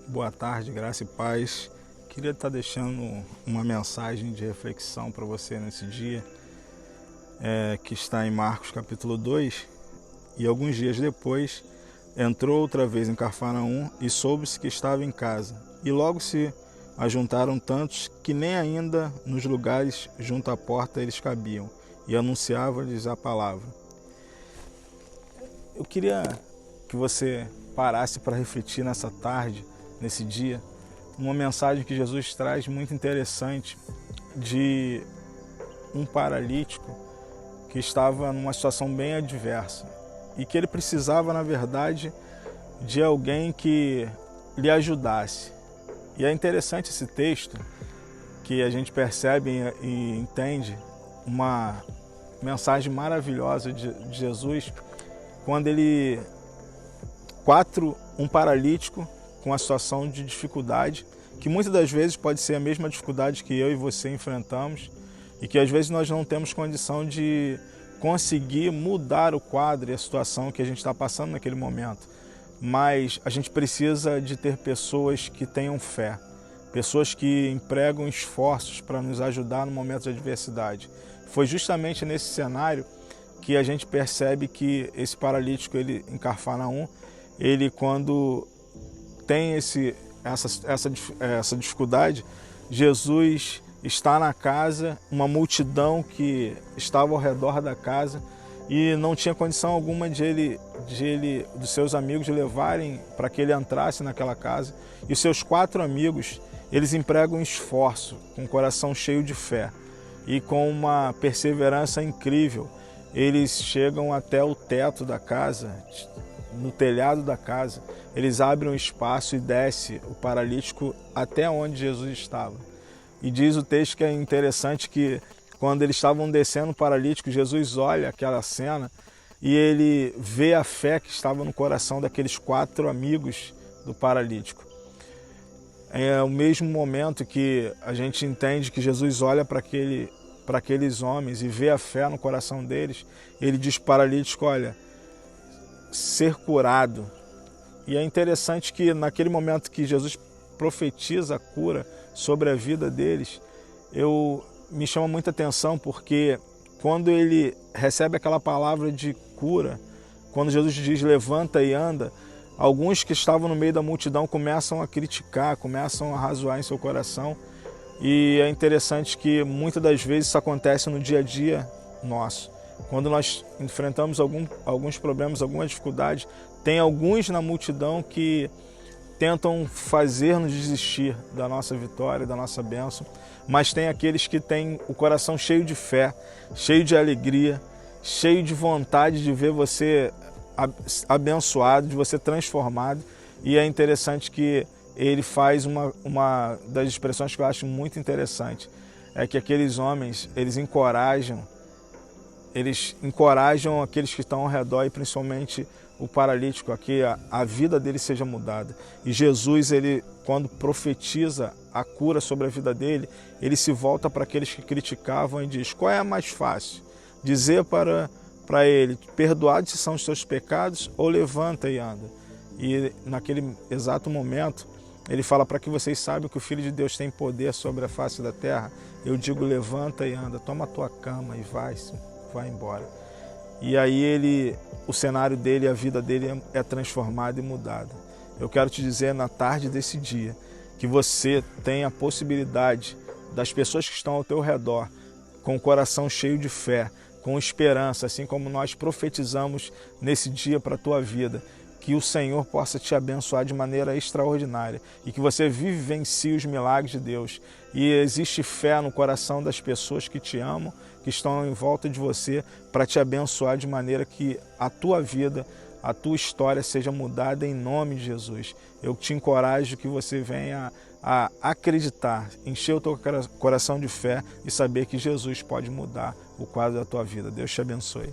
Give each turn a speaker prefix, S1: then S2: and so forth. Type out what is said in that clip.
S1: Boa tarde, graça e paz. Queria estar deixando uma mensagem de reflexão para você nesse dia, que está em Marcos capítulo 2. E alguns dias depois, entrou outra vez em Cafarnaum e soube-se que estava em casa. E logo se ajuntaram tantos que nem ainda nos lugares junto à porta eles cabiam, e anunciava-lhes a palavra. Eu queria que você parasse para refletir nessa tarde, nesse dia, uma mensagem que Jesus traz muito interessante de um paralítico que estava numa situação bem adversa e que ele precisava, na verdade, de alguém que lhe ajudasse. E é interessante esse texto, que a gente percebe e entende uma mensagem maravilhosa de Jesus, quando ele um paralítico com uma situação de dificuldade, que muitas das vezes pode ser a mesma dificuldade que eu e você enfrentamos, e que às vezes nós não temos condição de conseguir mudar o quadro e a situação que a gente está passando naquele momento. Mas a gente precisa de ter pessoas que tenham fé, pessoas que empregam esforços para nos ajudar no momento de adversidade. Foi justamente nesse cenário que a gente percebe que esse paralítico, ele em Cafarnaum, ele quando tem essa dificuldade, Jesus está na casa, uma multidão que estava ao redor da casa e não tinha condição alguma dos seus amigos de levarem para que ele entrasse naquela casa. E os seus 4 amigos, eles empregam esforço, com o coração cheio de fé e com uma perseverança incrível. Eles chegam até o teto da casa, no telhado da casa, eles abrem um espaço e desce o paralítico até onde Jesus estava. E diz o texto que é interessante que quando eles estavam descendo o paralítico, Jesus olha aquela cena e ele vê a fé que estava no coração daqueles 4 amigos do paralítico. É o mesmo momento que a gente entende que Jesus olha para aqueles homens e vê a fé no coração deles. Ele diz para o paralítico, olha, ser curado. E é interessante que naquele momento que Jesus profetiza a cura sobre a vida deles, me chama muita atenção, porque quando ele recebe aquela palavra de cura, quando Jesus diz levanta e anda, alguns que estavam no meio da multidão começam a criticar, começam a razoar em seu coração. E é interessante que muitas das vezes isso acontece no dia a dia nosso. Quando nós enfrentamos alguns problemas, alguma dificuldade, tem alguns na multidão que tentam fazer-nos desistir da nossa vitória, da nossa bênção, mas tem aqueles que têm o coração cheio de fé, cheio de alegria, cheio de vontade de ver você abençoado, de você transformado. E é interessante que ele faz uma das expressões que eu acho muito interessante, é que aqueles homens, eles encorajam aqueles que estão ao redor e principalmente o paralítico, a que a vida dele seja mudada. E Jesus, ele, quando profetiza a cura sobre a vida dele, ele se volta para aqueles que criticavam e diz, qual é a mais fácil? Dizer para ele, perdoados são os teus pecados ou levanta e anda. E naquele exato momento, ele fala, para que vocês saibam que o Filho de Deus tem poder sobre a face da terra, eu digo, levanta e anda, toma a tua cama e vai embora. E aí o cenário dele, a vida dele é transformada e mudada. Eu quero te dizer na tarde desse dia, que você tem a possibilidade das pessoas que estão ao teu redor, com o coração cheio de fé, com esperança, assim como nós profetizamos nesse dia para a tua vida, que o Senhor possa te abençoar de maneira extraordinária e que você vivencie os milagres de Deus. E existe fé no coração das pessoas que te amam, que estão em volta de você, para te abençoar de maneira que a tua vida, a tua história seja mudada em nome de Jesus. Eu te encorajo que você venha a acreditar, encher o teu coração de fé e saber que Jesus pode mudar o quadro da tua vida. Deus te abençoe.